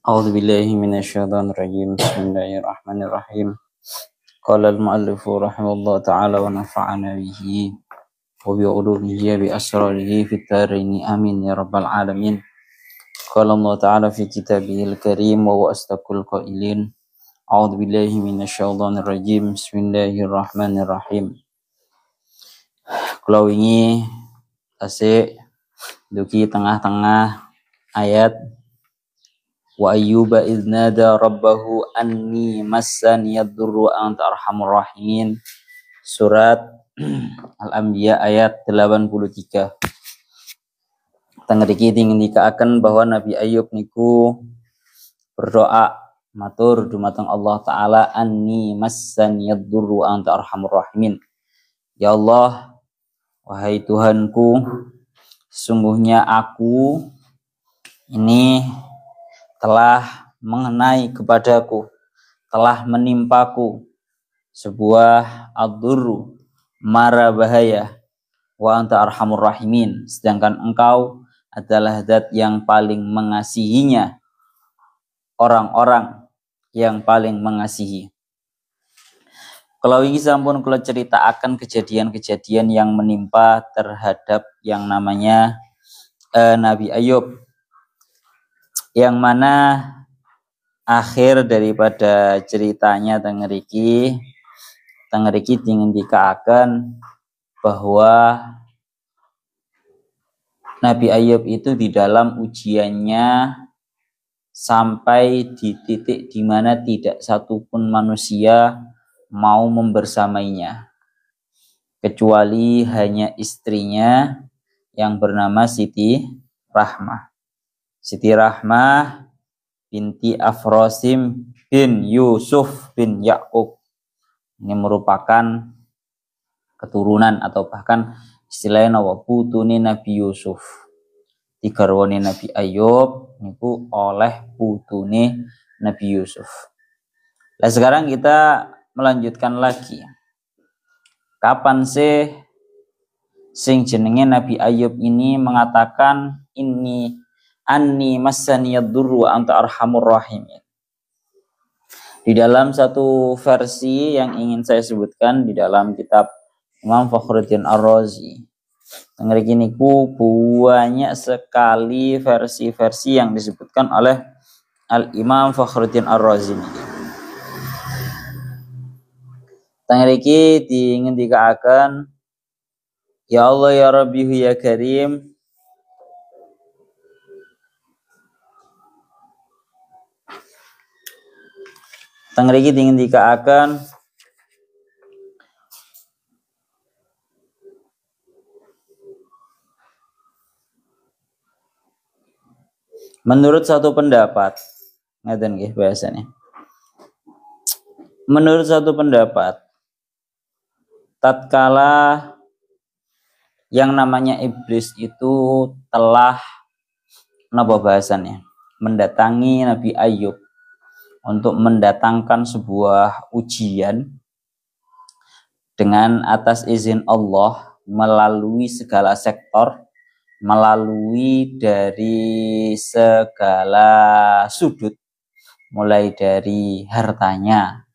أعوذ بالله من الشيطان الرجيم بسم الله الرحمن الرحيم قال المؤلف رحمه الله تعالى ونفعنا به وبعلومه بأسراره في الدارين آمين يا رب العالمين قال الله تعالى في كتابه الكريم وهو أصدق القائلين أعوذ بالله من الشيطان الرجيم بسم الله الرحمن الرحيم. Kalau ini tasik duki tengah-tengah ayat wa ayyuba idnada rabbahu anni massaniyad durru wa anta arhamur rahimin, surat Al-Anbiya ayat 83. Tangriki ingin dikaaken bahwa Nabi Ayub niku berdoa matur dumateng Allah taala anni massaniyad durru wa anta arhamur rahimin. Ya Allah, wahai Tuhanku, sesungguhnya aku ini telah mengenai kepadaku, telah menimpaku sebuah ad-durru, mara bahaya, wa anta arhamur rahimin, sedangkan engkau adalah zat yang paling mengasihinya orang-orang yang paling mengasihi. Kalau ini sampun kula ceritakan kejadian-kejadian yang menimpa terhadap yang namanya Nabi Ayub, yang mana akhir daripada ceritanya tengeriki ingin dikaakan bahwa Nabi Ayub itu di dalam ujiannya sampai di titik di mana tidak satupun manusia mau membersamainya kecuali hanya istrinya yang bernama Siti Rahmah. Siti Rahmah binti Afrosim bin Yusuf bin Yakub. Ini merupakan keturunan atau bahkan istilahnya putune Nabi Yusuf. Digarwane Nabi Ayub niku oleh putune Nabi Yusuf. Nah, sekarang kita melanjutkan lagi. Kapan sih sing jenenge Nabi Ayub ini mengatakan ini anni massaniyad durru wa anta arhamur rahimin. Di dalam satu versi yang ingin saya sebutkan di dalam kitab Imam Fakhruddin Ar-Razi, ngriki niku banyak sekali versi-versi yang disebutkan oleh Al-Imam Fakhruddin Ar-Razi. Ngriki diingin dikaaken ya Allah ya Rabbi ya Karim, tangriki ingin dikaakan menurut satu pendapat, ngeten nggih bahasane. Menurut satu pendapat, tatkala yang namanya iblis itu telah napa bahasannya mendatangi Nabi Ayub untuk mendatangkan sebuah ujian dengan atas izin Allah melalui segala sektor, melalui dari segala sudut, mulai dari hartanya,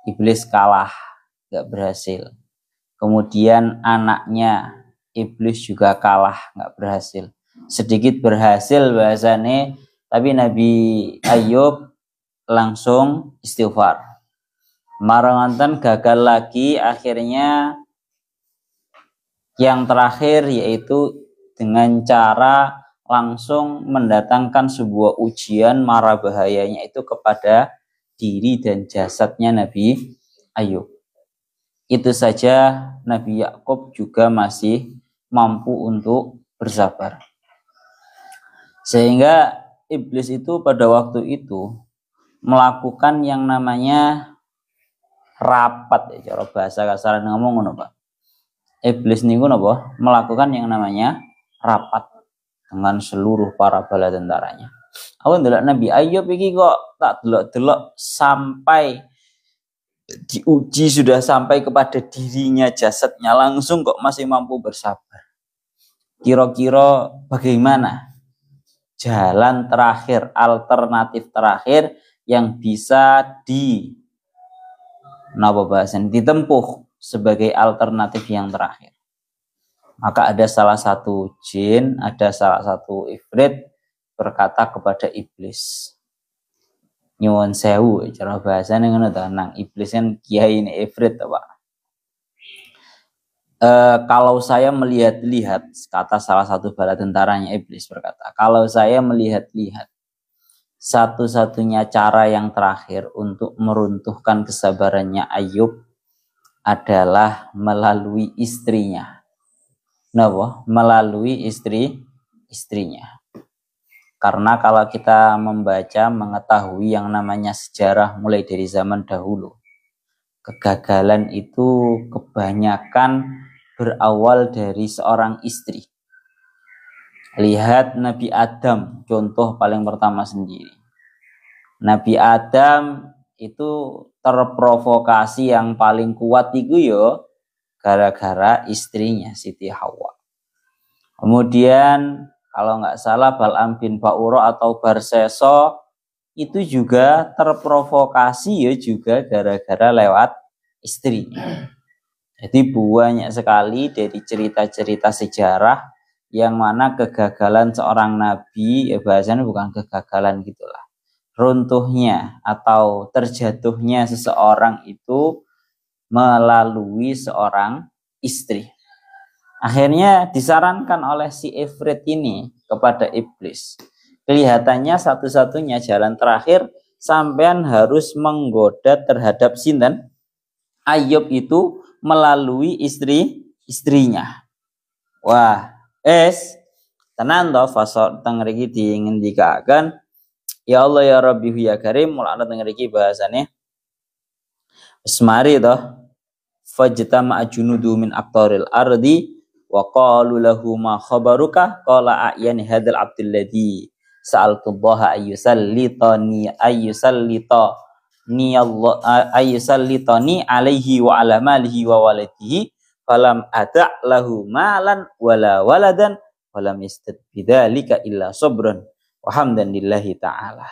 iblis kalah, gak berhasil. Kemudian anaknya, iblis juga kalah, gak berhasil. Sedikit berhasil bahasane, tapi Nabi Ayub langsung istighfar. Maranganten gagal lagi, akhirnya yang terakhir yaitu dengan cara langsung mendatangkan sebuah ujian mara bahayanya itu kepada diri dan jasadnya Nabi Ayub. Itu saja Nabi Yakub juga masih mampu untuk bersabar. Sehingga iblis itu pada waktu itu melakukan yang namanya rapat, ya cara bahasa kasar ngomong ngono Pak. Iblis niku napa? Melakukan yang namanya rapat dengan seluruh para bala tentaranya. Aku ndelok Nabi Ayub iki kok tak delok-delok sampai diuji sudah sampai kepada dirinya, jasadnya langsung kok masih mampu bersabar. Kira-kira bagaimana jalan terakhir, alternatif terakhir yang bisa ditempuh sebagai alternatif yang terakhir. Maka ada salah satu jin, ada salah satu ifrit berkata kepada iblis, nyuwun sewu, cara bahasanya ngono ta, nang iblis kan kiai ini ifrit Pak. Kalau saya melihat-lihat, kata salah satu bala tentaranya iblis berkata, kalau saya melihat-lihat, satu-satunya cara yang terakhir untuk meruntuhkan kesabarannya Ayub adalah melalui istrinya. Kenapa? Melalui istrinya. Karena kalau kita membaca, mengetahui yang namanya sejarah mulai dari zaman dahulu, kegagalan itu kebanyakan berawal dari seorang istri. Lihat Nabi Adam, contoh paling pertama sendiri. Nabi Adam itu terprovokasi yang paling kuat itu yo gara-gara istrinya Siti Hawa. Kemudian kalau nggak salah Bal'am bin Ba'ura atau Barseso itu juga terprovokasi ya juga gara-gara lewat istrinya. Jadi banyak sekali dari cerita-cerita sejarah yang mana kegagalan seorang nabi, ya bahasanya bukan kegagalan gitulah, runtuhnya atau terjatuhnya seseorang itu melalui seorang istri. Akhirnya disarankan oleh si Ifrit ini kepada iblis, kelihatannya satu-satunya jalan terakhir sampean harus menggoda terhadap sinten Ayub itu melalui istrinya. Wah, tenan to fasod teng mriki dingendikaken, ya Allah ya Rabbi ya Karim, mulane teng mriki bahasane Ismari to fajtama junudu min aqtaril ardi wa qalu lahu ma khabaruka qala a'yani hadzal abdul ladzi sa'altullaha ayyusallitani alaihi wa ala malihi wa waladihi falam ada' lahu malan wala waladan walam yastad bidzalika illa sabran wa hamdan lillahi ta'ala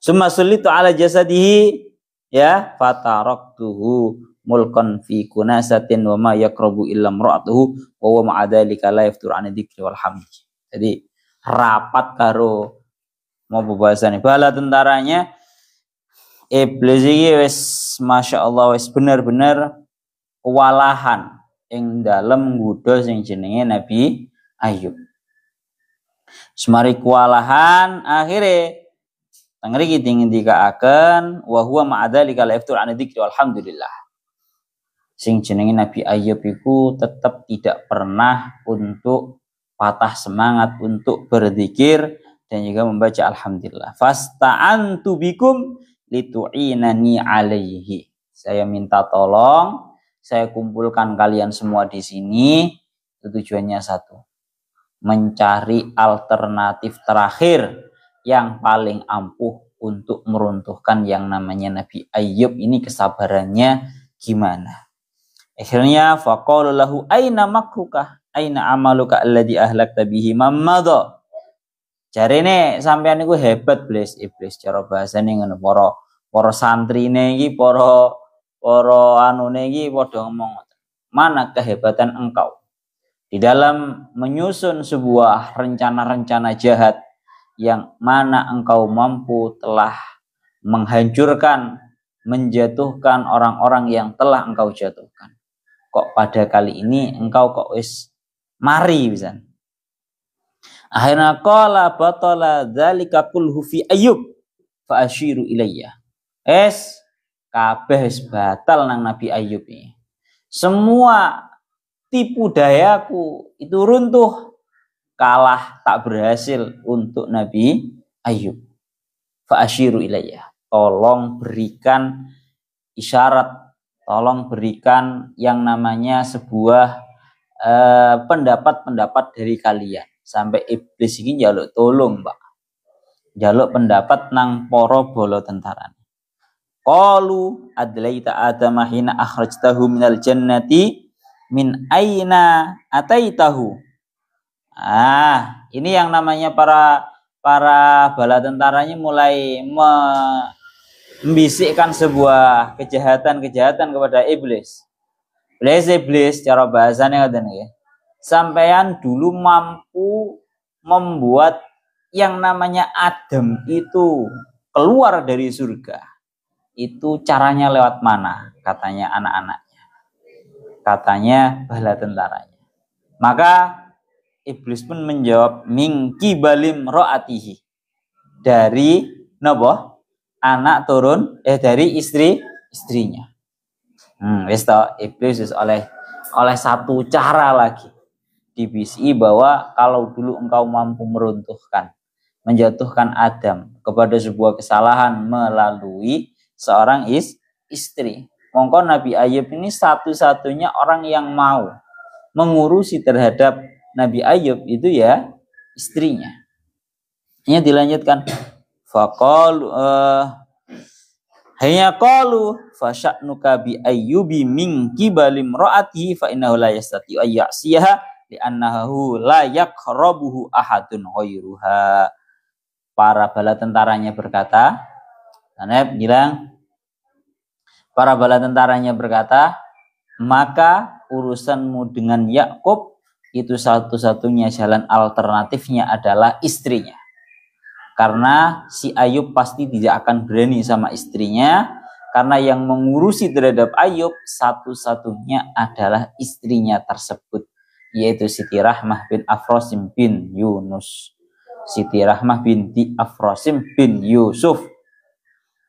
summa sullitu ala jasadihi ya fataraktuhu mulkan fi kunasatin wa ma yaqrabu illa imra'atuhu wa huwa ma'adzalika la yaftur an dzikri wal hamd. Jadi rapat karo mau pembahasan bala tentaranya iblis iki wis masyaallah wis bener-bener kewalahan ing dalem nggodha sing jenenge Nabi Ayub. Semari kewalahan akhire teng mriki dingendikaken wa huwa ma'adzalika la yaftur an dzikri walhamdulillah. Sing jenenge Nabi Ayub iku tetap tidak pernah untuk patah semangat untuk berzikir dan juga membaca alhamdulillah. Fasta'antu bikum litu'inani alaihi. Saya minta tolong, saya kumpulkan kalian semua di sini. Itu tujuannya satu. Mencari alternatif terakhir yang paling ampuh untuk meruntuhkan yang namanya Nabi Ayub ini kesabarannya gimana. Akhirnya faqala lahu aina makruka aina amaluka alladhi ahlakta bihi mammadha. Jarene sampean niku hebat iblis cara bahasane ngono para santrine iki para anune iki padha ngomong mana kehebatan engkau di dalam menyusun sebuah rencana-rencana jahat yang mana engkau mampu telah menghancurkan menjatuhkan orang-orang yang telah engkau jatuhkan. Kok pada kali ini engkau kok wis mari pisan. Akhirnya qala batala dzalika kullu fi Ayub fa asyiru ilayya. Kabeh wis batal nang Nabi Ayub ini. Semua tipu dayaku itu runtuh, kalah tak berhasil untuk Nabi Ayub. Fa asyiru ilayya. Tolong berikan isyarat, tolong berikan yang namanya sebuah pendapat-pendapat dari kalian. Sampai iblis ini njaluk tolong, Pak. Njaluk pendapat nang para bala tentara. Qalu adlaita adama hina akhrajtahu minal jannati min aina ataitahu. Ini yang namanya para para bala tentaranya mulai membisikkan sebuah kejahatan-kejahatan kepada iblis. Iblis cara bahasanya ngoten nggih. Sampean dulu mampu membuat yang namanya Adam itu keluar dari surga. Itu caranya lewat mana? Katanya anak-anaknya. Katanya bala tentaranya. Maka iblis pun menjawab mingki balim ro'atihi. Dari napa? Anak turun dari istrinya. Wis iblis oleh satu cara lagi dibisi bahwa kalau dulu engkau mampu meruntuhkan, menjatuhkan Adam kepada sebuah kesalahan melalui seorang istri. Mongko Nabi Ayub ini satu-satunya orang yang mau mengurusi terhadap Nabi Ayub itu ya istrinya. Ini dilanjutkan. Faqalu hanya qalu fasya'nuka bi ayyubi min qibalim ra'atihi fa innahu la yastati ay ya'siha li'annahu la yaqrabuhu ahadun ghairuha. Para bala tentaranya berkata, Hanif bilang, para bala tentaranya berkata, maka urusanmu dengan Yakub itu satu-satunya jalan alternatifnya adalah istrinya. Karena si Ayub pasti tidak akan berani sama istrinya, karena yang mengurusi terhadap Ayub satu-satunya adalah istrinya tersebut, yaitu Siti Rahmah bin Afrosim bin Yunus. Siti Rahmah binti Afrosim bin Yusuf.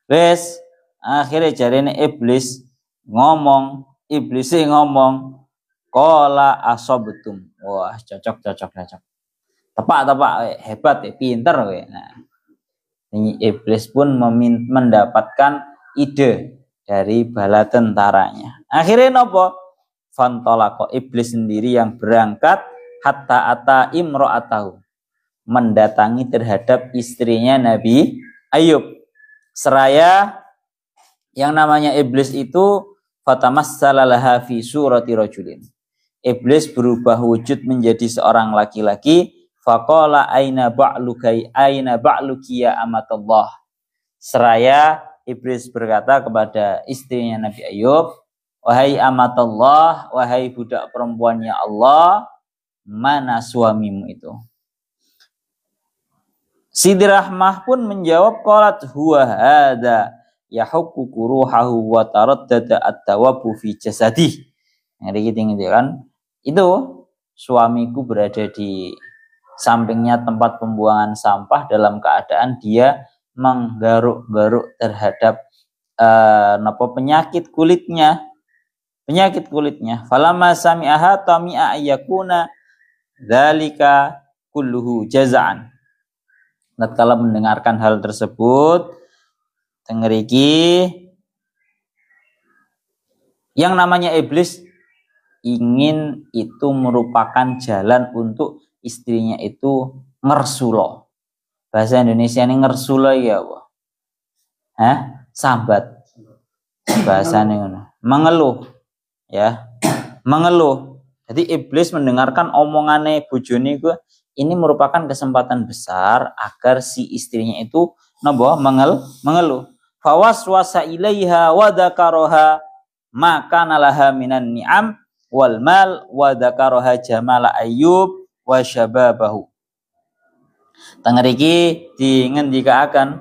Wes, akhirnya jarene iblis ngomong, qala asobtum. Wah, cocok. Tepak, hebat, pinter. Nah, ini iblis pun mendapatkan ide dari bala tentaranya. Akhirnya nopo? Fantolako, iblis sendiri yang berangkat hatta ata imro'atahu, mendatangi terhadap istrinya Nabi Ayub. Seraya yang namanya iblis itu fatamassalaha fi surati rajulin. Iblis berubah wujud menjadi seorang laki-laki. Faqala aina ba'luki ya amatullah. Seraya iblis berkata kepada istrinya Nabi Ayub, wahai amatullah, wahai budak perempuannya Allah, mana suamimu itu? Siti Rahmah pun menjawab, qalat huwa hadza yahukku ruhahu wa taraddada at-tawabu fi jasadi. Ngeri gitu kan? Itu suamiku berada di sampingnya tempat pembuangan sampah dalam keadaan dia menggaruk-garuk terhadap penyakit kulitnya. Falamma sami'aha tami'a ayyakuna dzalika kulluhu jaza'an. Tatkala mendengarkan hal tersebut, tengeriki yang namanya iblis ingin itu merupakan jalan untuk istrinya itu ngersulo. Bahasa Indonesia ini ngersulo ya apa? Sambat. Bahasanya ngono. Mengeluh. Ya. Mengeluh. Jadi iblis mendengarkan omongannya bojone ini merupakan kesempatan besar agar si istrinya itu mengeluh. Fawaswasa ilaiha wa dzakaraha maka nalaha minan ni'am wal mal wa dzakaraha jamala Ayyub wa syababahu. Tengeriki dingendikaken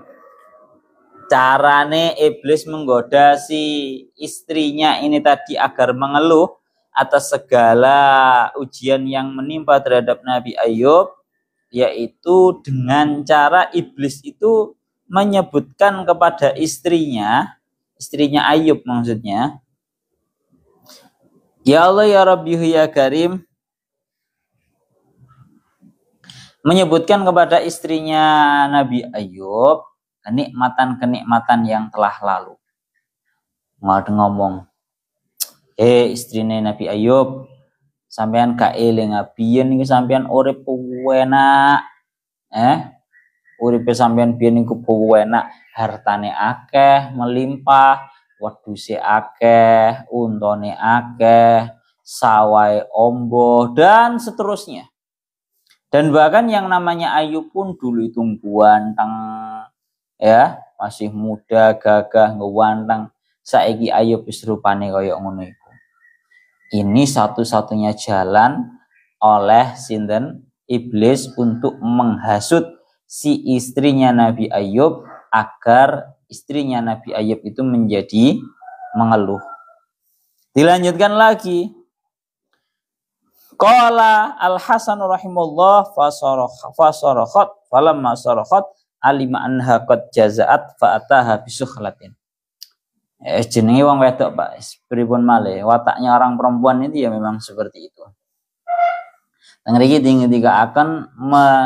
carane iblis menggoda si istrinya ini tadi agar mengeluh atas segala ujian yang menimpa terhadap Nabi Ayub, yaitu dengan cara iblis itu menyebutkan kepada istrinya Ayub maksudnya, ya Allah ya Rabbi ya Karim, menyebutkan kepada istrinya Nabi Ayub kenikmatan-kenikmatan yang telah lalu. Ngomong, istrine Nabi Ayub, sampean gak eling biyen niku sampean urip enak. Uripe sampean biyen niku enak, hartane akeh, melimpah, wedhuse akeh, untone akeh, sawahe ombo dan seterusnya. Dan bahkan yang namanya Ayub pun dulu itu ganteng, ya, masih muda, gagah, ngewanteng. Saiki Ayub wis rupane kaya ngono iku. Ini satu-satunya jalan oleh sinten iblis untuk menghasut si istrinya Nabi Ayub agar istrinya Nabi Ayub itu menjadi mengeluh. Dilanjutkan lagi. Qala Al-Hasan rahimahullah fasarakhat falamma sarakhat alima anha qad jazaat fa ataha bisukhlatin. Jenenge wong wedok, Pak. Pripun malih wataknya orang perempuan itu ya memang seperti itu. Ngriki ketika akan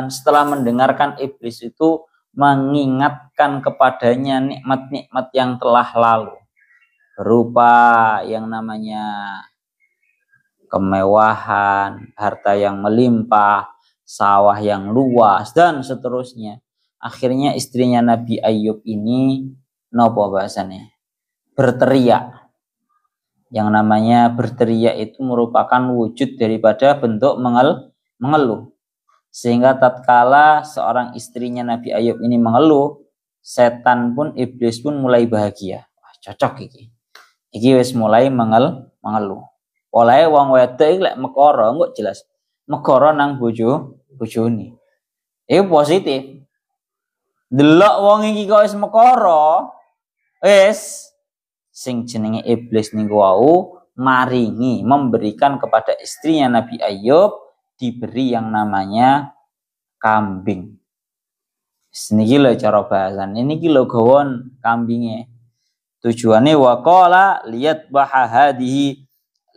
setelah mendengarkan iblis itu mengingatkan kepadanya nikmat-nikmat yang telah lalu berupa yang namanya kemewahan, harta yang melimpah, sawah yang luas dan seterusnya. Akhirnya istrinya Nabi Ayub ini nopo bahasanya? Berteriak. Yang namanya berteriak itu merupakan wujud daripada bentuk mengeluh. Sehingga tatkala seorang istrinya Nabi Ayub ini mengeluh, setan pun, iblis pun mulai bahagia. Wah, cocok iki. Iki wis mulai mengeluh. Oleh wong wedok iki lek mekara engko jelas. Mekara nang bojone. Iku positif. Delok wong iki kok wis mekara, wis sing jenenge iblis niku wau maringi memberikan kepada istrinya Nabi Ayub diberi yang namanya kambing. Niki lho cara bahasan. Ini ki lho gawon kambinge. Tujuannya waqala liyat bahahadihi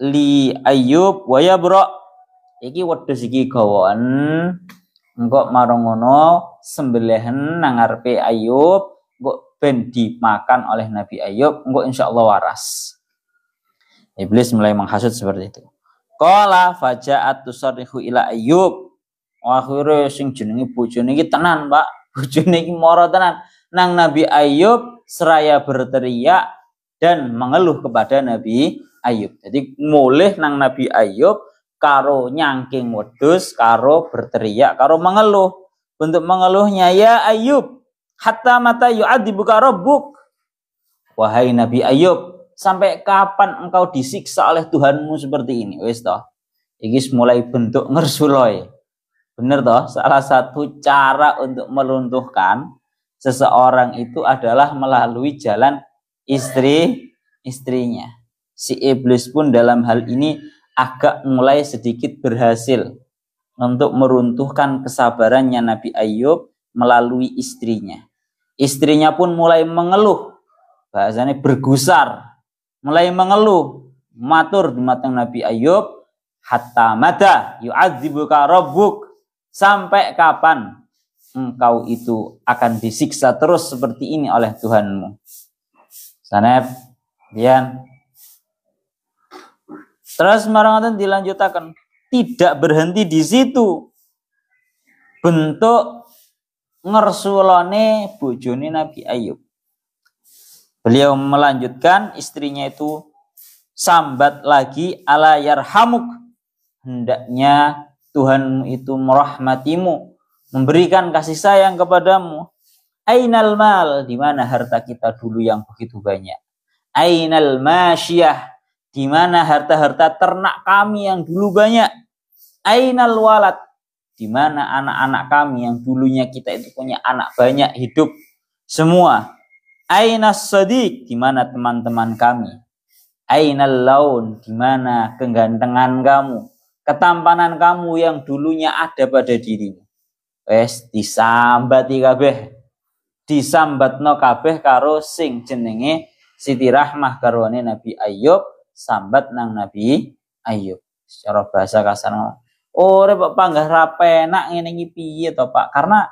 li Ayub wa yabra. Iki wedhus iki gawon engko marang ngono sembelihan nang ngarepe Ayub engko ben dimakan oleh Nabi Ayub engko insyaallah waras. Iblis mulai menghasut seperti itu. Qala faja'at tusarrihu ila Ayub. Akhire sing jenenge bojone iki tenan, Pak. Bojone iki mara tenan nang Nabi Ayub seraya berteriak dan mengeluh kepada Nabi Ayub. Jadi mulih nang Nabi Ayub karo nyangking wedhus, karo berteriak, karo mengeluh. Bentuk mengeluhnya, ya Ayub, hatta mata yu'adzibuka rabbuk. Wahai Nabi Ayub, sampai kapan engkau disiksa oleh Tuhanmu seperti ini? Wis toh. Iki mulai bentuk ngersuloi. Bener toh? Salah satu cara untuk meluntuhkan seseorang itu adalah melalui jalan istrinya. Si iblis pun dalam hal ini agak mulai sedikit berhasil untuk meruntuhkan kesabarannya Nabi Ayub melalui istrinya. Istrinya pun mulai mengeluh, bahasanya bergusar, mulai mengeluh, matur di matang Nabi Ayub, hatta mata yu'adzibuka rabbuk, sampai kapan engkau itu akan disiksa terus seperti ini oleh Tuhanmu. Sanep, Dian. Terus marang dilanjutakan, tidak berhenti di situ. Bentuk ngersulone bojone Nabi Ayub. Beliau melanjutkan, istrinya itu sambat lagi, ala yarhamuk, hendaknya Tuhanmu itu merahmatimu, memberikan kasih sayang kepadamu. Ainal mal, di mana harta kita dulu yang begitu banyak. Ainal masyiyah, di mana harta-harta ternak kami yang dulu banyak. Ainal walad, di mana anak-anak kami yang dulunya kita itu punya anak banyak hidup semua. Ainas sadiq, di mana teman-teman kami. Ainal laun, di mana kegantengan kamu, ketampanan kamu yang dulunya ada pada dirimu. Wes disambati kabeh. Disambatno kabeh karo sing jenenge Siti Rahmah garwane Nabi Ayub, sambat nang Nabi Ayub. Secara bahasa kasar, ora Pak panggah ra penak ngene iki piye to Pak? Karena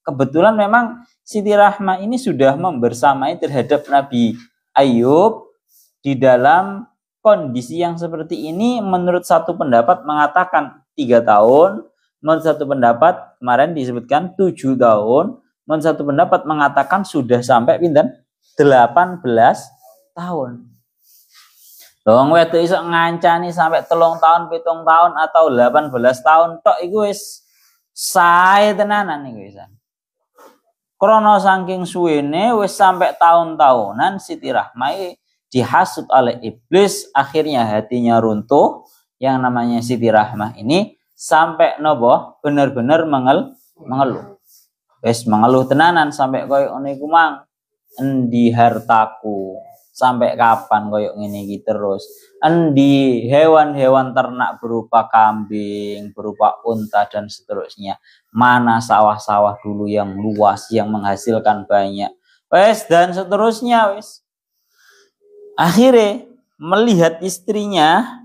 kebetulan memang Siti Rahmah ini sudah membersamai terhadap Nabi Ayub di dalam kondisi yang seperti ini. Menurut satu pendapat mengatakan 3 tahun, menurut satu pendapat kemarin disebutkan 7 tahun, menurut satu pendapat mengatakan sudah sampai pinten 18 tahun. Wong wedok iso ngancani sampai 3 tahun, 7 tahun atau 18 tahun tok iku wis Sae tenanan niku wisan. Krono saking suwene wis sampai tahun-tahunan Siti Rahmah dihasut oleh iblis, akhirnya hatinya runtuh. Yang namanya Siti Rahmah ini sampai nopo bener-bener mengeluh. Wis mengeluh tenanan sampai koyo ngene iku mang. Endi hartaku? Sampai kapan koyo ngene iki terus? Endi hewan-hewan ternak berupa kambing, berupa unta dan seterusnya? Mana sawah-sawah dulu yang luas yang menghasilkan banyak? Wes dan seterusnya wes. Akhirnya melihat istrinya,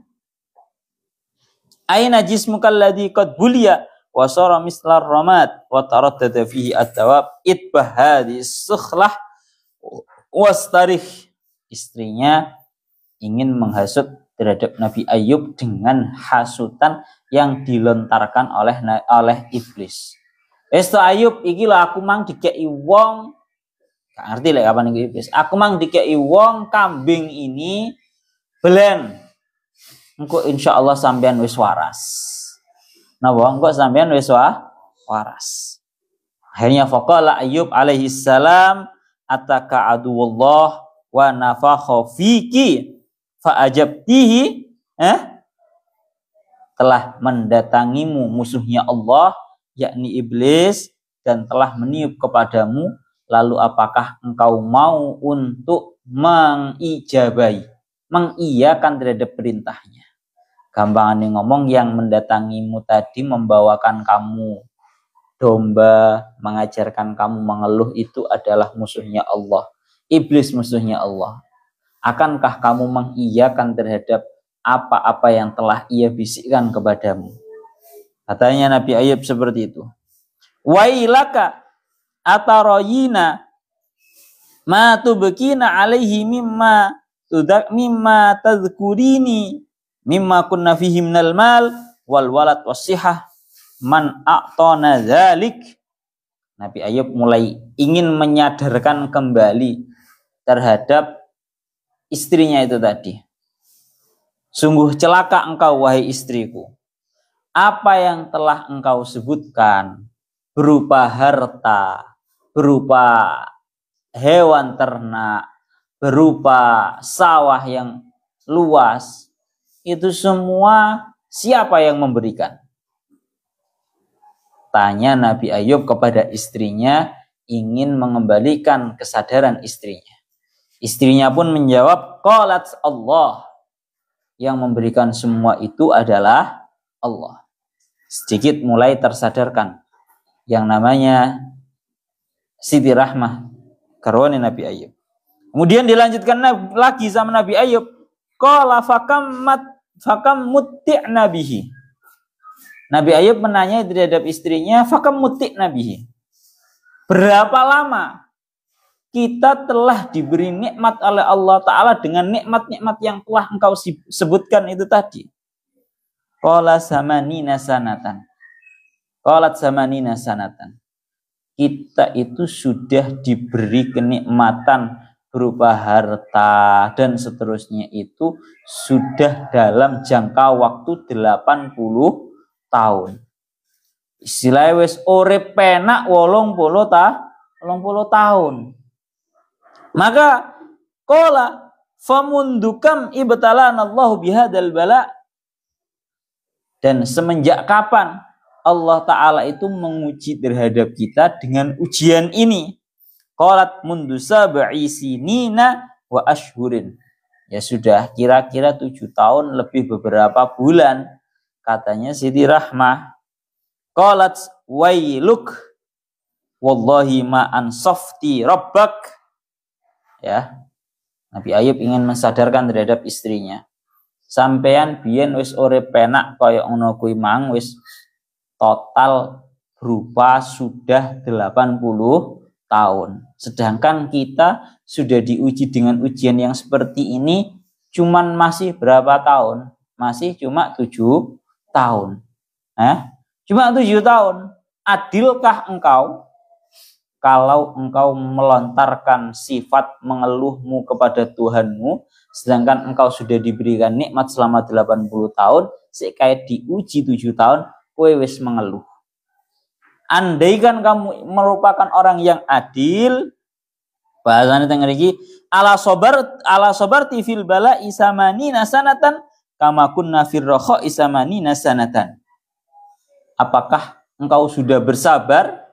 aina jismukal ladzi qad buliya wa sara mislar ramad wa taraddada fihi ad-dawab itbah hadis sukhlah wastarih. Istrinya ingin menghasut terhadap Nabi Ayub dengan hasutan yang dilontarkan oleh iblis. Wes to Ayub iki lho aku mang dikeki wong, gak ngerti lek kapan iki iblis. Aku mang dikeki wong kambing ini belen. Engko insyaallah sampean wis waras. Napa? Engko sampean wis waras. Akhirnya faqala Ayub alaihi salam ataka aduwallah wa nafakha fiki fa ajabtihi telah mendatangimu musuhnya Allah yakni iblis dan telah meniup kepadamu, lalu apakah engkau mau untuk mengiyakan terhadap perintahnya? Gampangannya ngomong, yang mendatangimu tadi membawakan kamu domba, mengajarkan kamu mengeluh itu adalah musuhnya Allah. Iblis musuhnya Allah. Akankah kamu mengiyakan terhadap apa-apa yang telah ia bisikkan kepadamu? Katanya Nabi Ayub seperti itu. Wailaka atarayina ma tubkina alaihi mimma tadhkurini mimma kunna fihi minal mal wal walad wasihah man a'tana dzalik. Nabi Ayub mulai ingin menyadarkan kembali terhadap istrinya itu tadi. Sungguh celaka engkau wahai istriku. Apa yang telah engkau sebutkan berupa harta, berupa hewan ternak, berupa sawah yang luas, itu semua siapa yang memberikan? Tanya Nabi Ayub kepada istrinya, ingin mengembalikan kesadaran istrinya. Istrinya pun menjawab, qalat Allah. Yang memberikan semua itu adalah Allah. Sedikit mulai tersadarkan yang namanya Siti Rahmah karwani Nabi Ayub. Kemudian dilanjutkan lagi sama Nabi Ayub, qala fakam mutti'na bihi. Nabi Ayub menanya terhadap istrinya, fakam mutti'na bihi. Berapa lama kita telah diberi nikmat oleh Allah Ta'ala dengan nikmat-nikmat yang telah engkau sebutkan itu tadi? Qala samanina sanatan. Qalat samanina sanatan. Kita itu sudah diberi kenikmatan berupa harta dan seterusnya itu sudah dalam jangka waktu 80 tahun. Istilahnya wis urip penak 80 tahun. Maka qala famundukam ibtalanallahu bihadzal bala. Dan semenjak kapan Allah Ta'ala itu menguji terhadap kita dengan ujian ini? Qalat mundu sab'i sinina wa ashhurin. Ya sudah kira-kira 7 tahun lebih beberapa bulan. Katanya Siti Rahmah. Qalat wailuk wallahi ma ansafti rabbak. Ya, Nabi Ayub ingin mensadarkan terhadap istrinya. Sampean biyen wis urip penak kaya ngono kuwi mang, wis total berupa sudah 80 tahun. Sedangkan kita sudah diuji dengan ujian yang seperti ini cuman masih berapa tahun? Masih cuma 7 tahun. Cuma 7 tahun. Adilkah engkau kalau engkau melontarkan sifat mengeluhmu kepada Tuhanmu, sedangkan engkau sudah diberikan nikmat selama 80 tahun, sekaya diuji 7 tahun, kowe wis mengeluh. andaikan kamu merupakan orang yang adil, bahasanya tengah iki ala sobar tifil bala isamani nasanatan kama kunna firroho isamani nasanatan. Apakah engkau sudah bersabar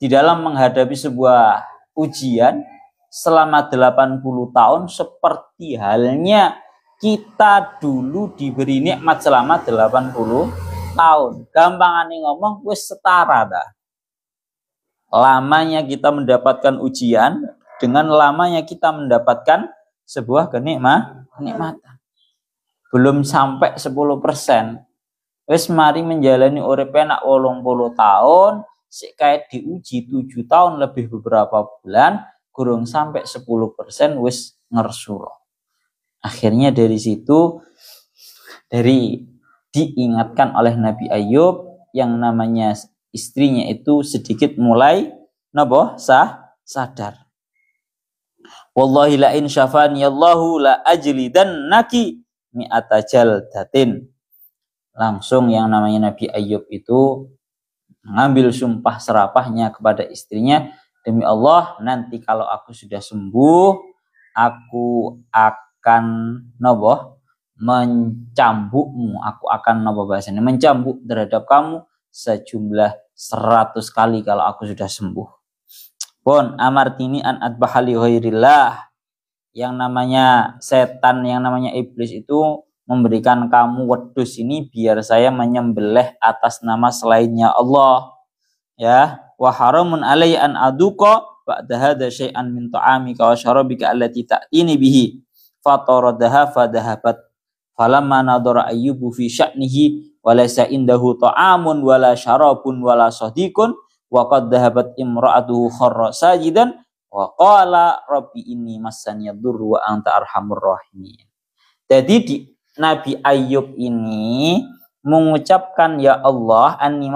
di dalam menghadapi sebuah ujian selama 80 tahun seperti halnya kita dulu diberi nikmat selama 80 tahun. Gampangane ngomong wis setara dah. Lamanya kita mendapatkan ujian dengan lamanya kita mendapatkan sebuah kenikmatan. Belum sampai 10%. Wis mari menjalani urip enak 80 tahun, sik kae diuji 7 tahun lebih beberapa bulan, kurang sampai 10% wis ngersuro. Akhirnya dari situ diingatkan oleh Nabi Ayub yang namanya istrinya itu sedikit mulai sadar. Wallahi la in syafani Allahu la ajlidannaki mi'ata jaldatin. Langsung yang namanya Nabi Ayub itu mengambil sumpah serapahnya kepada istrinya, demi Allah nanti kalau aku sudah sembuh aku akan mencambukmu, aku akan mencambuk terhadap kamu sejumlah 100 kali kalau aku sudah sembuh. Pun amartini an adbahali ghairillah. Yang namanya setan, yang namanya iblis itu memberikan kamu wedus ini biar saya menyembelih atas nama selainnya Allah. Ya, wa haramun alayya an aduqa ba'da hadza syai'an min ta'amika wa syarabika allati ta'tini bihi. Fataradaha fadahabat. Falamma nadara ayyubu fi sya'nihi walaysa indahu ta'amun wala syarabun wala sadiqun wa qad dhahabat imra'atuhu kharra sajidan wa qala rabbi inni massani yadurru wa anta arhamur rahimin. Jadi Nabi Ayub ini mengucapkan ya Allah anni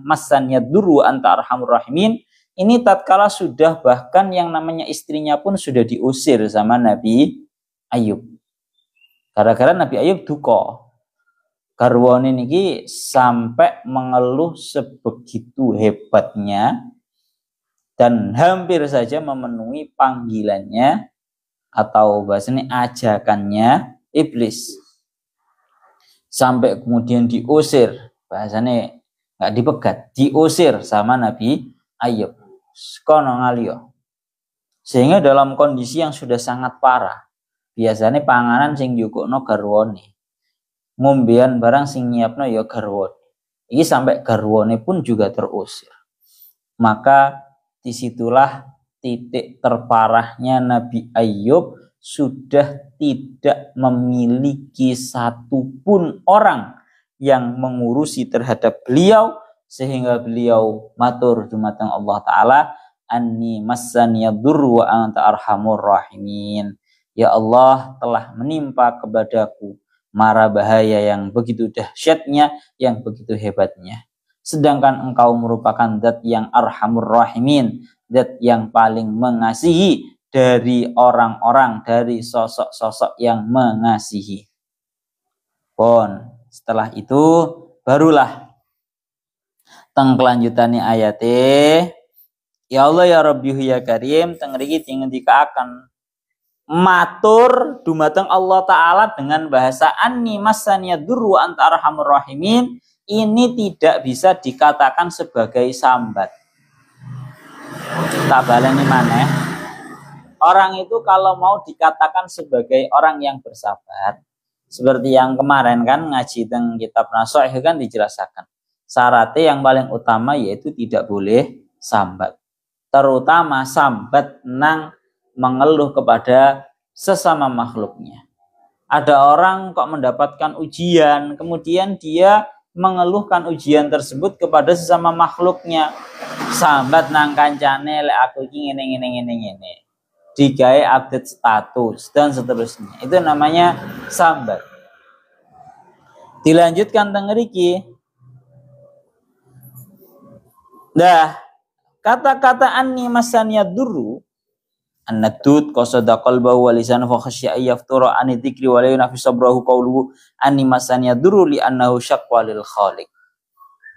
massani yadurru wa anta arhamur rahimin. Ini tatkala sudah bahkan yang namanya istrinya pun sudah diusir sama Nabi Ayub. Gara-gara Nabi Ayub duka. Garwane niki sampai mengeluh sebegitu hebatnya dan hampir saja memenuhi panggilannya atau bahasanya ajakannya iblis. Sampai kemudian diusir, bahasanya nggak dipegat, diusir sama Nabi Ayub. Kono ngaliyo. Sehingga dalam kondisi yang sudah sangat parah, biasanya panganan sing yukukno garwane, ngombean barang sing nyiapno ya garwane. Ini sampai garwane pun juga terusir. Maka disitulah titik terparahnya Nabi Ayub, sudah tidak memiliki satupun orang yang mengurusi terhadap beliau, sehingga beliau matur dumateng Allah Ta'ala, anni massani yadurru wa anta arhamur rahimin. Ya Allah, telah menimpa kepadaku mara bahaya yang begitu dahsyatnya, yang begitu hebatnya. Sedangkan engkau merupakan zat yang arhamur rahimin, zat yang paling mengasihi dari orang-orang, dari sosok-sosok yang mengasihi. Pun setelah itu barulah teng kelanjutannya ayatnya, ya Allah ya Rabbi ya Karim, teng mriki dingendikaken matur dumateng Allah Ta'ala dengan bahasa anni massani yadurru wa anta arhamur rahimin. Ini tidak bisa dikatakan sebagai sambat. Tak baleni maneh. Orang itu kalau mau dikatakan sebagai orang yang bersabar, seperti yang kemarin kan ngaji teng kitab Nashih kan dijelaskan. Syaratnya yang paling utama yaitu tidak boleh sambat. Terutama sambat nang mengeluh kepada sesama makhluknya. Ada orang kok mendapatkan ujian, kemudian dia mengeluhkan ujian tersebut kepada sesama makhluknya. Sambat nang kancane lek aku iki ngene. Digawe update status dan seterusnya. Itu namanya sambat. Dilanjutkan teng mriki. Dah, kata-kata anni massani yadurru an-nadud qasada qalbahu wa lisanahu fa khasya yaftura an dzikri wa la yunafi sabrahu qawluhu anni massani yadurru li annahu syaqwa lil khaliq.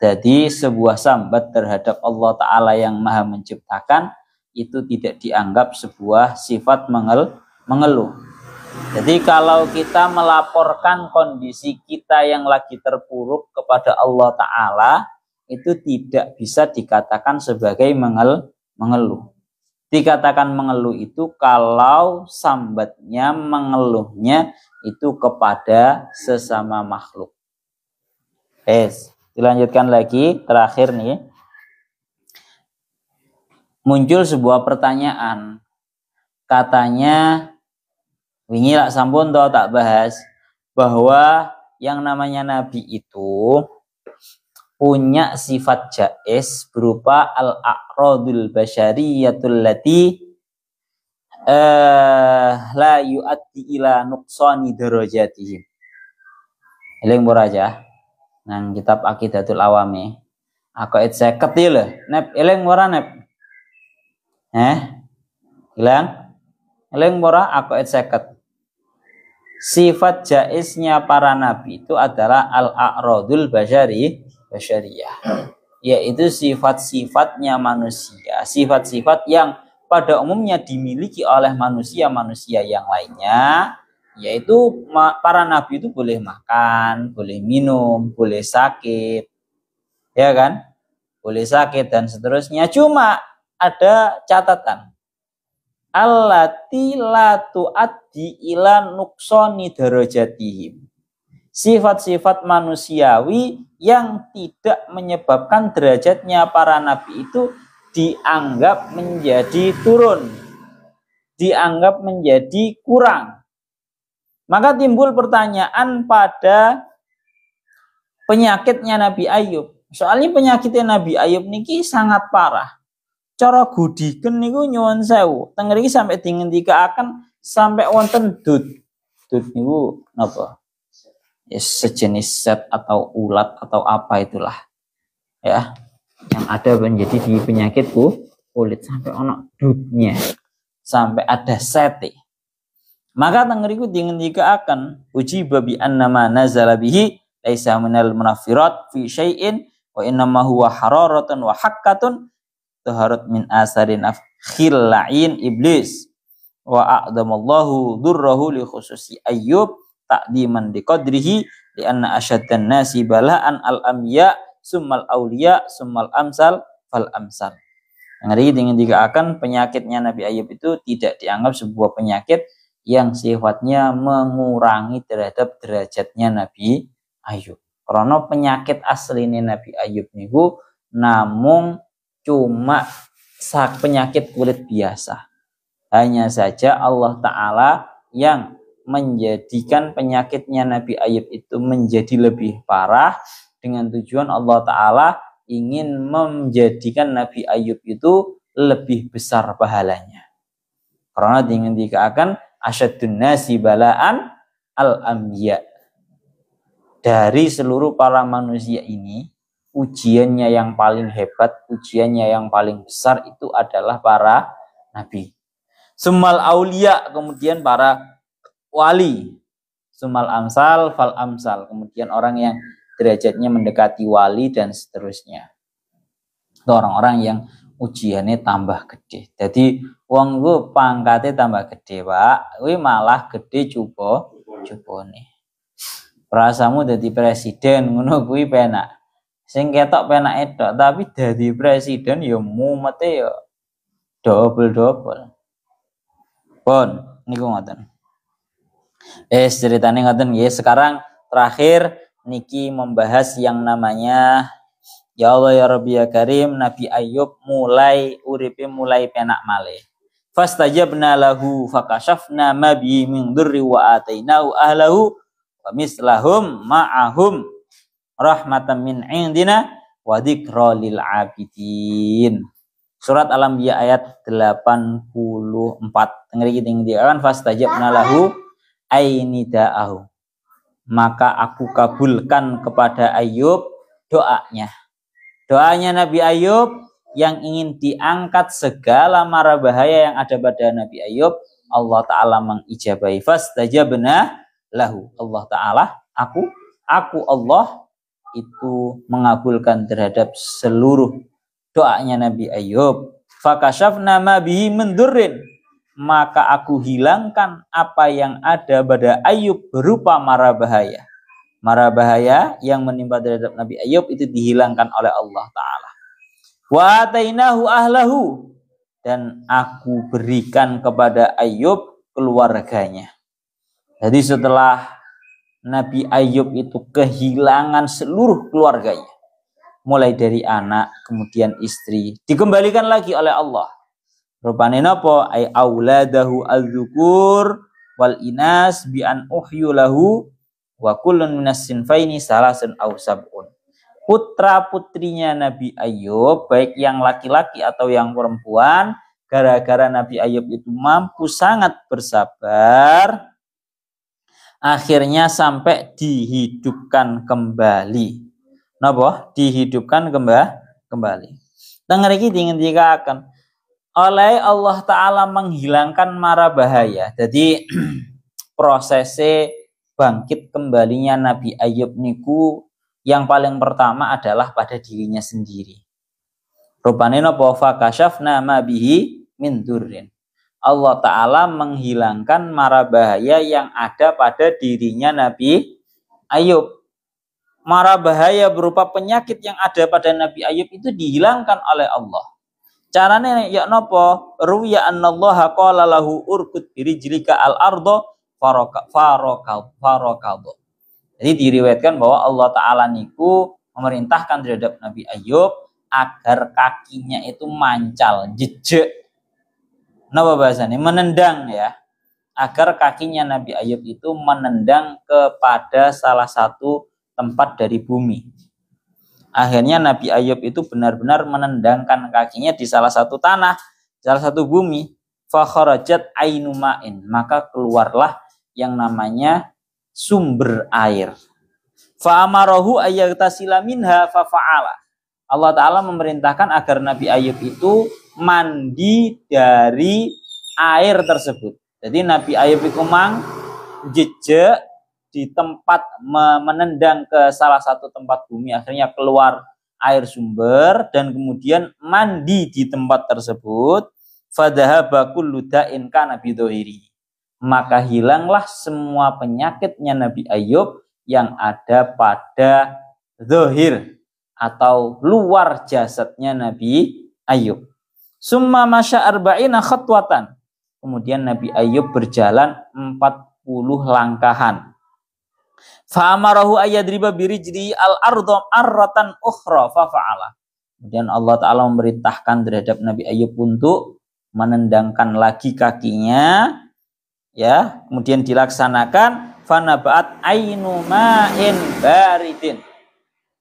Jadi sebuah sambat terhadap Allah Ta'ala yang maha menciptakan itu tidak dianggap sebuah sifat mengeluh. Jadi kalau kita melaporkan kondisi kita yang lagi terpuruk kepada Allah Ta'ala, itu tidak bisa dikatakan sebagai mengeluh. Dikatakan mengeluh itu kalau sambatnya, mengeluhnya itu kepada sesama makhluk. Dilanjutkan lagi, terakhir nih. Muncul sebuah pertanyaan. Katanya, wingi lak sampun toh tak bahas, bahwa yang namanya Nabi itu punya sifat jaiz berupa al-a'radul basyariyatul lati la yu'addi ila nuqsani darajatihim. Eling muraja nang kitab Aqidatul Awami. Aqaid 50 lho. Nep eling ora nep? Hilang? Eling ora Aqaid 50. Sifat jaiznya para nabi itu adalah al-a'radul basyariyah. Yaitu sifat-sifatnya manusia, sifat-sifat yang pada umumnya dimiliki oleh manusia-manusia yang lainnya, yaitu para nabi itu boleh makan, boleh minum, boleh sakit, ya kan? Boleh sakit dan seterusnya. Cuma ada catatan. Allati la tu'addi ila nuqsani darajatihim. Sifat-sifat manusiawi yang tidak menyebabkan derajatnya para nabi itu dianggap menjadi turun, dianggap menjadi kurang. Maka timbul pertanyaan pada penyakitnya Nabi Ayub. Soalnya penyakitnya Nabi Ayub niki sangat parah. Cara gudiken niku nyuwun sewu. Teng mriki sampai dingendikaken sampai wonten dud. Dud niku napa? Ya, sejenis set atau ulat atau apa itulah. Ya. Yang ada menjadi di penyakit kulit sampai ono dudnya. Sampai ada sete. Maka teng mriku dingendikaken uji babi annama nazala bihi laisa minal munafirat fi syai'in wa innama huwa hararatun wa haqqatun taharat min asarin khilla'in iblis wa a'damallahu durrahu li khususi Ayyub ta'diman liqadrihi li anna asyaddan nasi bala'an al-amya summal awliya summal amsal fal amsal. Ngeri dengan dikatakan penyakitnya Nabi Ayyub itu tidak dianggap sebuah penyakit yang sifatnya mengurangi terhadap derajatnya Nabi Ayyub. Karena penyakit aslinya Nabi Ayyub niku namung cuma penyakit kulit biasa. Hanya saja Allah Ta'ala yang menjadikan penyakitnya Nabi Ayyub itu menjadi lebih parah dengan tujuan Allah Ta'ala ingin menjadikan Nabi Ayyub itu lebih besar pahalanya. Karena dengan dikatakan asyadun nasi bala'an al-ambiya. Dari seluruh para manusia ini, ujiannya yang paling hebat, ujiannya yang paling besar itu adalah para nabi. Summal aulia, kemudian para wali. Summal amsal, fal amsal. Kemudian orang yang derajatnya mendekati wali dan seterusnya. Itu orang-orang yang ujiannya tambah gede. Jadi wong ku pangkatnya tambah gede, Pak. Kuwi malah gede cupone. Perasamu dadi presiden ngono kuwi penak. Sing ketok penak etok, tapi dadi presiden ya mumete ya double. Pun niku ngoten. Ceritane ngoten nggih. Sekarang terakhir niki membahas yang namanya ya Allah ya Rabbi ya Karim, Nabi Ayyub mulai uripe mulai penak malih. Fastajabna lahu fakashafna ma bi min dzurri wa atainahu ahlahu wa mislahum ma'ahum rahmatan min indina wa dzikra lil abidin. Surat Al-Anbiya ayat 84. Tengeri kan fastajabna lahu ainida'ahu. Maka aku kabulkan kepada Ayyub doanya. Doanya Nabi Ayyub yang ingin diangkat segala mara bahaya yang ada pada Nabi Ayyub, Allah Ta'ala mengijabahi. Fastajabna lahu. Allah Ta'ala, aku Allah itu mengabulkan terhadap seluruh doanya Nabi Ayub. Fakashafna ma bihi min durrin, maka aku hilangkan apa yang ada pada Ayub berupa mara bahaya. Mara bahaya yang menimpa terhadap Nabi Ayub itu dihilangkan oleh Allah Ta'ala. Wa atainahu ahlahu, dan aku berikan kepada Ayub keluarganya. Jadi setelah Nabi Ayub itu kehilangan seluruh keluarganya, mulai dari anak, kemudian istri, dikembalikan lagi oleh Allah. Rupane napa? Ai auladahu al-dzukur wal inas bi an uhyu lahu wa kullun minas sinfaini salasun aw sab'un. Putra-putrinya Nabi Ayub, baik yang laki-laki atau yang perempuan, gara-gara Nabi Ayub itu mampu sangat bersabar, akhirnya sampai dihidupkan kembali. Napa? Dihidupkan kembali. Teng mriki dikatakan oleh Allah Ta'ala menghilangkan mara bahaya. Jadi prosesnya bangkit kembalinya Nabi Ayub niku yang paling pertama adalah pada dirinya sendiri. Rupane napa? Fakashafna ma bihi min durrin. Allah Ta'ala menghilangkan mara bahaya yang ada pada dirinya Nabi Ayub. Mara bahaya berupa penyakit yang ada pada Nabi Ayub itu dihilangkan oleh Allah. Carane ya napa? Ruwiya annallaha qala lahu urkud birijlika al-ardo faraqad. Jadi diriwayatkan bahwa Allah Ta'ala niku memerintahkan terhadap Nabi Ayub agar kakinya itu mancal, jejek. Napa bahasanya? Menendang ya. Agar kakinya Nabi Ayub itu menendang kepada salah satu tempat dari bumi. Akhirnya Nabi Ayub itu benar-benar menendangkan kakinya di salah satu tanah, salah satu bumi. Fakharajat ainu ma'in, maka keluarlah yang namanya sumber air. Fa'amarahu ayyaghtasila minha fafa'ala. Allah Ta'ala memerintahkan agar Nabi Ayub itu mandi dari air tersebut. Jadi Nabi Ayub itu jejak di tempat menendang ke salah satu tempat bumi, akhirnya keluar air sumber dan kemudian mandi di tempat tersebut. Fadhahaba kullu da'in kana bidhahiri, maka hilanglah semua penyakitnya Nabi Ayub yang ada pada zahir atau luar jasadnya Nabi Ayub. Summa masya arba'ina khatwatan, kemudian Nabi Ayub berjalan 40 langkahan. Fa'amarahu ayyadriba birijli al-ardham arratan ukhra fafa'ala. Kemudian Allah Ta'ala memerintahkan terhadap Nabi Ayub untuk menendangkan lagi kakinya, ya, kemudian dilaksanakan fanabat ainu ma'in baridin.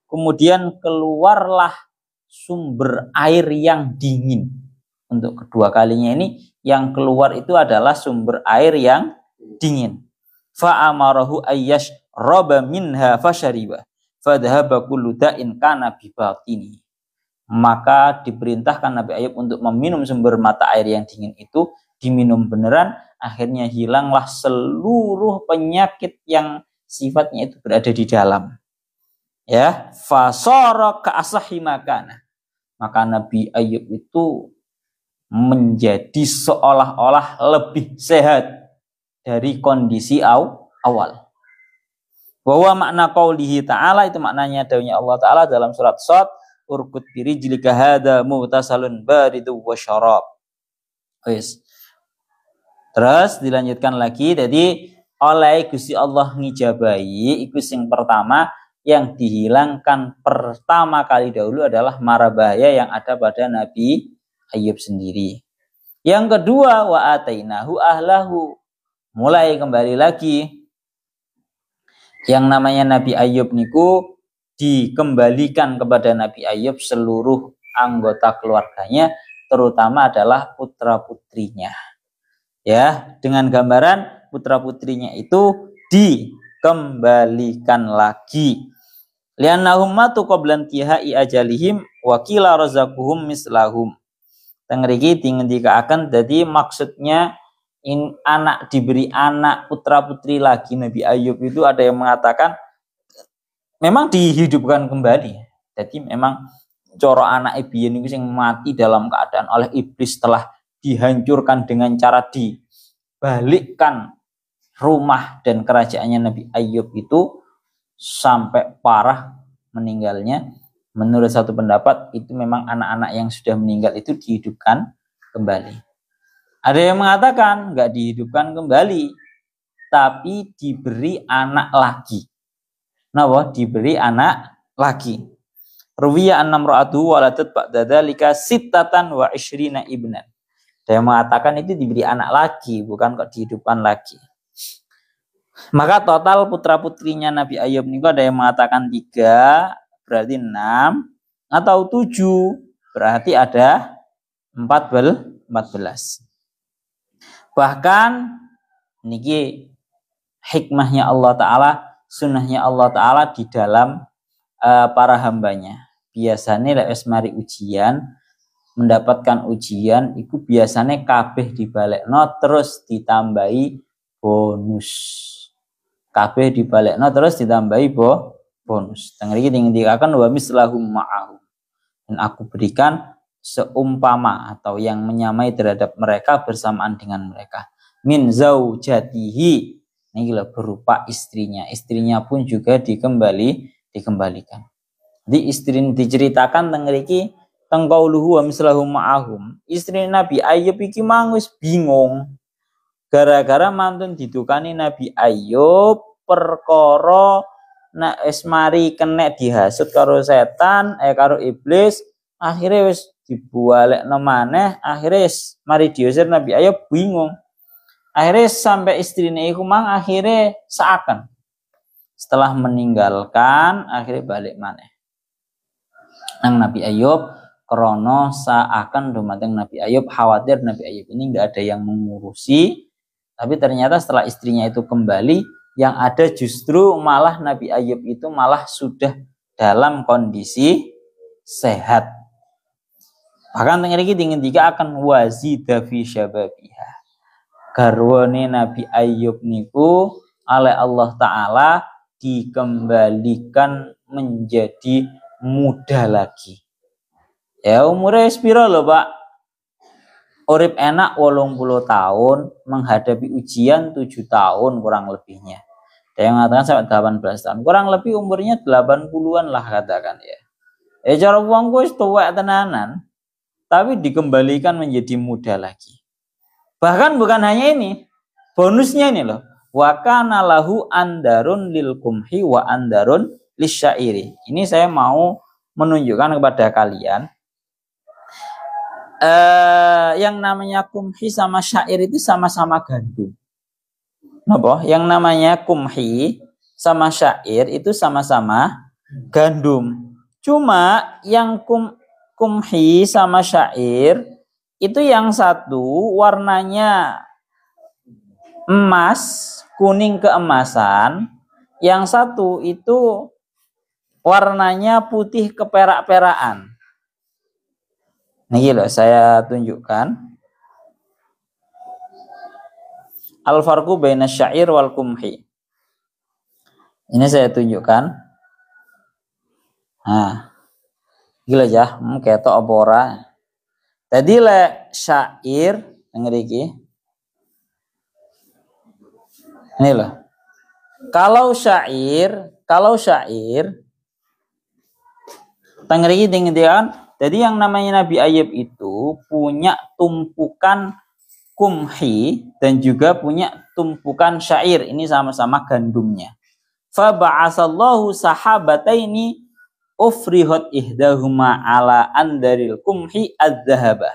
Kemudian keluarlah sumber air yang dingin. Untuk kedua kalinya ini yang keluar itu adalah sumber air yang dingin. Fa'amarahu ayyash roba minha fasyariba fadhaba kullu da'in kana bibatini. Maka diperintahkan Nabi Ayub untuk meminum sumber mata air yang dingin itu, diminum beneran, akhirnya hilanglah seluruh penyakit yang sifatnya itu berada di dalam. Ya, fasara ka asahi makana. Maka Nabi Ayub itu menjadi seolah-olah lebih sehat dari kondisi awal. Bahwa makna qaulihi ta'ala, itu maknanya dawuhnya Allah Ta'ala dalam surat Shad, urkut birijlika hadza mughtasalun baridu wa syarab. Terus dilanjutkan lagi, jadi oleh Gusti Allah ngijabahi iku sing pertama, yang dihilangkan pertama kali dahulu adalah mara bahaya yang ada pada Nabi Ayub sendiri. Yang kedua, wa atainahu ahlahu, mulai kembali lagi yang namanya Nabi Ayub niku dikembalikan kepada Nabi Ayub seluruh anggota keluarganya, terutama adalah putra-putrinya. Ya, dengan gambaran putra-putrinya itu dikembalikan lagi. Li'annahum matu qablan tihai ajalihim wa qila razaquhum mislahum. Tengriki dingendikaken, jadi maksudnya anak diberi anak putra-putri lagi Nabi Ayub itu, ada yang mengatakan memang dihidupkan kembali. Jadi memang coro anak biyen niku sing mati dalam keadaan oleh iblis telah dihancurkan dengan cara dibalikkan rumah dan kerajaannya Nabi Ayub itu sampai parah meninggalnya. Menurut satu pendapat itu memang anak-anak yang sudah meninggal itu dihidupkan kembali. Ada yang mengatakan nggak dihidupkan kembali, tapi diberi anak lagi. Nah, diberi anak lagi. Ruwiya annam ra'atu waladat ba'da dzalika sittatan wa ishrina ibnan. Ada yang mengatakan itu diberi anak lagi, bukan kok dihidupkan lagi. Maka total putra-putrinya Nabi Ayub niku ada yang mengatakan 3, berarti 6, atau 7, berarti ada 14. Bahkan niki hikmahnya Allah Ta'ala, sunnahnya Allah Ta'ala di dalam para hambanya. Biasanya lek mari ujian, mendapatkan ujian itu biasanya kabeh dibalekno terus ditambahi bonus. Kabeh dibalekno terus ditambahi bonus. Teng mriki dikatakan wa mislahum ma'ahum. Dan aku berikan seumpama atau yang menyamai terhadap mereka bersamaan dengan mereka. Min zaujatihi. Ini berupa istrinya. Istrinya pun juga dikembalikan. Di istri diceritakan teng mriki teng qauluhu wa mislahum ma'ahum. Istri Nabi Ayub iki mang wis bingung. Gara-gara mantun didukani Nabi Ayub perkara nek wis mari kenek dihasut karo setan karo iblis, akhirnya wis dibualekno maneh, akhirnya wis mari diusir Nabi Ayub bingung. Akhirnya sampai istrine iku mang akhirnya seakan setelah meninggalkan akhirnya balik maneh nang Nabi Ayub krono seakan dumateng Nabi Ayub, khawatir Nabi Ayub ini enggak ada yang mengurusi. Tapi ternyata setelah istrinya itu kembali, yang ada justru malah Nabi Ayub itu malah sudah dalam kondisi sehat. Bahkan tengeriki dingin tiga akan wazida fi syababiha. Garwane Nabi Ayub niku oleh Allah Ta'ala dikembalikan menjadi muda lagi. Ya umurnya sepiro loh Pak? Urip enak 80 tahun, menghadapi ujian 7 tahun kurang lebihnya. Ada yang mengatakan sampai 18 tahun. Kurang lebih umurnya 80-an lah katakan ya. Cara wong wis tuwek tenanan, tapi dikembalikan menjadi muda lagi. Bahkan bukan hanya ini, bonusnya ini loh. Wa kana lahu andarun lil kumhi wa andarun lisyairi. Ini saya mau menunjukkan kepada kalian yang namanya kumhi sama syair itu sama-sama gandum. Napa? Yang namanya kumhi sama syair itu sama-sama gandum. Cuma yang kumhi sama syair itu yang satu warnanya emas, kuning keemasan, yang satu itu warnanya putih keperak-perakan. Nih loh saya tunjukkan. Al-farqu baina syair wal kumhi. Ini saya tunjukkan. Nah. Gila ya, ketok apa ora. Tadi le syair ngeriki. Ini loh. Kalau syair tengeriki dengan jadi yang namanya Nabi Ayub itu punya tumpukan kumhi dan juga punya tumpukan syair. Ini sama-sama gandumnya. Fa ba'asallahu sahabataini ufrihat ihdahuma ala andaril kumhi adz-dzahabah.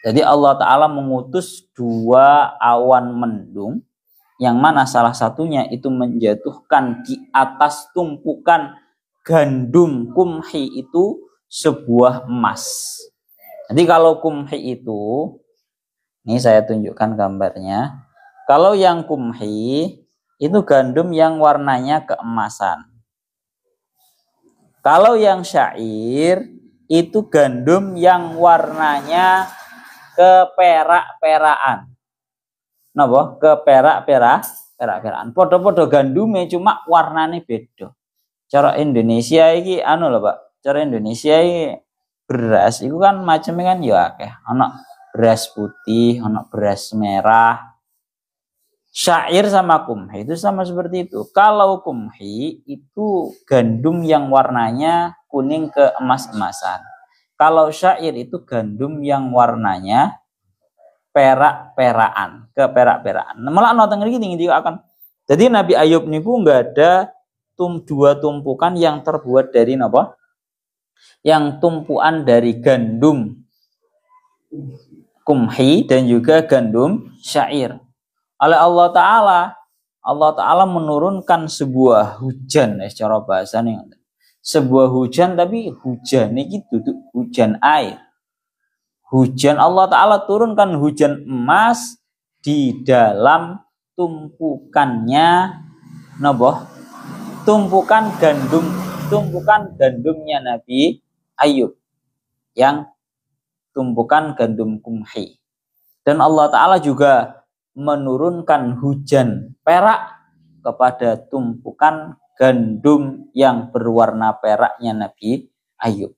Jadi Allah Ta'ala mengutus 2 awan mendung yang mana salah satunya itu menjatuhkan di atas tumpukan gandum kumhi itu sebuah emas. Jadi kalau kumhi itu, ini saya tunjukkan gambarnya. Kalau yang kumhi itu gandum yang warnanya keemasan. Kalau yang syair itu gandum yang warnanya keperak-perakan. Napa? Keperak-perakan. Podo-podo gandume cuma warnanya beda. Cara Indonesia iki anu lho Pak. Cara Indonesia iki beras itu kan macamnya kan ya akeh. Ana beras putih, ana beras merah. Syair sama kumhi itu sama seperti itu. Kalau kumhi itu gandum yang warnanya kuning ke emas-emasan. Kalau syair itu gandum yang warnanya perak-perakan, ke perak-perakan. Malah nonton iki tinggi akan. Jadi Nabi Ayub niku enggak ada dua tumpukan yang terbuat dari apa? Yang tumpuan dari gandum kumhi dan juga gandum syair. Oleh Allah Ta'ala menurunkan sebuah hujan, secara bahasa nih, sebuah hujan tapi hujan ini duduk hujan air. Hujan Allah Ta'ala turunkan hujan emas di dalam tumpukannya napa? Tumpukan gandumnya Nabi Ayub yang tumpukan gandum kumhi. Dan Allah Ta'ala juga menurunkan hujan perak kepada tumpukan gandum yang berwarna peraknya Nabi Ayub.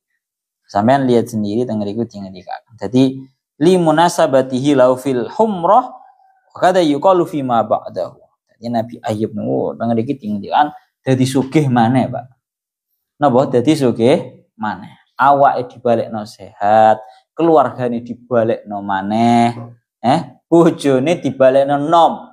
Sampean lihat sendiri tengah ikut yang dikatakan. Jadi limunasabatihi lau fil humrah kada yuqalu fi ma ba'dahu. Jadi Nabi Ayub niku tengah ikut yang dikatakan dadi sugih maneh, Pak. Napa dadi sugih maneh? Awake dibalekno sehat, keluargane dibalekno maneh, bojone dibalekno nom.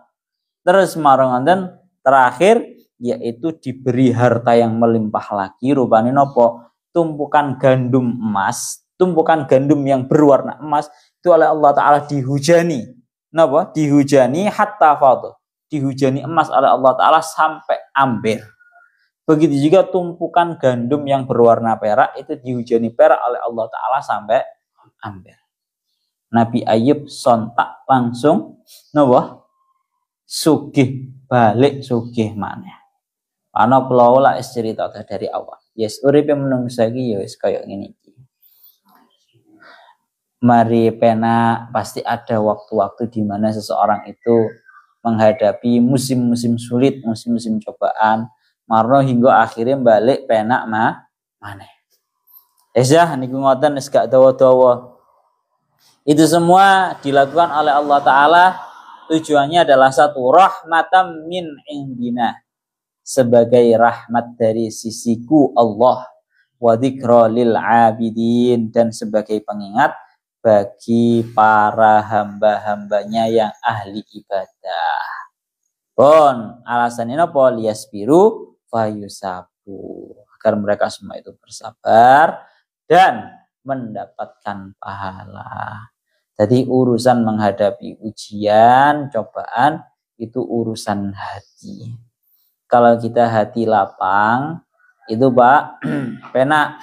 Terus marang wonten terakhir yaitu diberi harta yang melimpah lagi, rupane napa? Tumpukan gandum emas, tumpukan gandum yang berwarna emas itu oleh Allah Ta'ala dihujani. Napa? Dihujani hatta fadhu. Dihujani emas oleh Allah Ta'ala sampai amber. Begitu juga tumpukan gandum yang berwarna perak itu dihujani perak oleh Allah Ta'ala sampai amber. Nabi Ayub sontak langsung napa? Sugih balik sugih maneh. Ana kula ora cerita dari awal. Yes, uripe menungsa iki ya wis kaya ngene iki. Mari pena pasti ada waktu-waktu di mana seseorang itu menghadapi musim-musim sulit, musim-musim cobaan, marno hingga akhirnya balik penak maneh. Ya niku ngoten wis gak dawa-dawa. Itu semua dilakukan oleh Allah Ta'ala. Tujuannya adalah satu, rahmatan min indina, sebagai rahmat dari sisiku Allah, wa dzikra lil abidin, dan sebagai pengingat bagi para hamba-hambanya yang ahli ibadah. Bon, alasannya apa? Liyasbiru fayusabu, agar mereka semua itu bersabar dan mendapatkan pahala. Jadi urusan menghadapi ujian, cobaan itu urusan hati. Kalau kita hati lapang, itu Pak, pena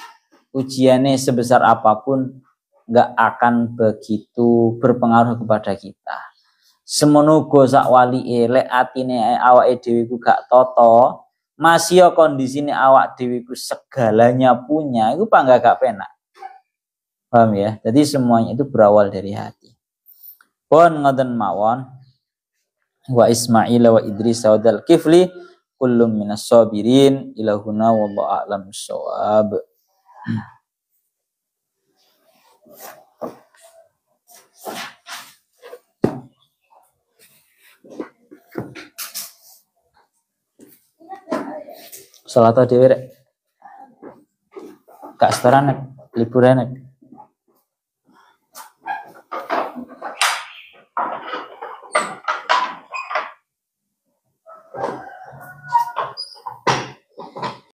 ujiannya sebesar apapun nggak akan begitu berpengaruh kepada kita. Semono sak wali elek atine awake dhewe ku gak toto, masih kondisine awak dhewe ku segalanya punya, itu Pak gak penak. Paham ya? Jadi semuanya itu berawal dari hati. Pun ngoten mawon. Wa Ismail wa Idris wa Dal Kifli kullum minas sabirin ilahuna wallahu a'lam bissawab. Salat dhewe rek. Kak setoran liburan